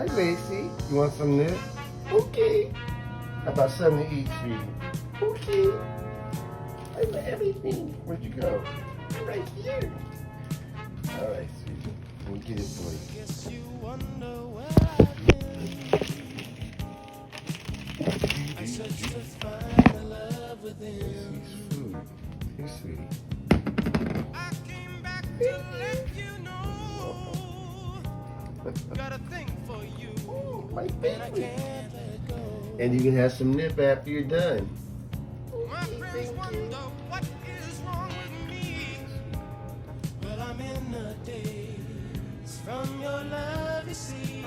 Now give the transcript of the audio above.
Hi, Macy. You want some nip? Okay. How about something to eat, sweetie? Okay. I want everything. Where'd you go? Right here. All right, sweetie. Let me get it for you. Guess you wonder where I've been. I searched to find the love within. This is food. Here, sweetie. I came back to let you know. Got a thing for you. Ooh, my baby. And I can't let it go. And you can have some nip after you're done. My friends wonder what is wrong with me. Well, I'm in a daze from your love, you see.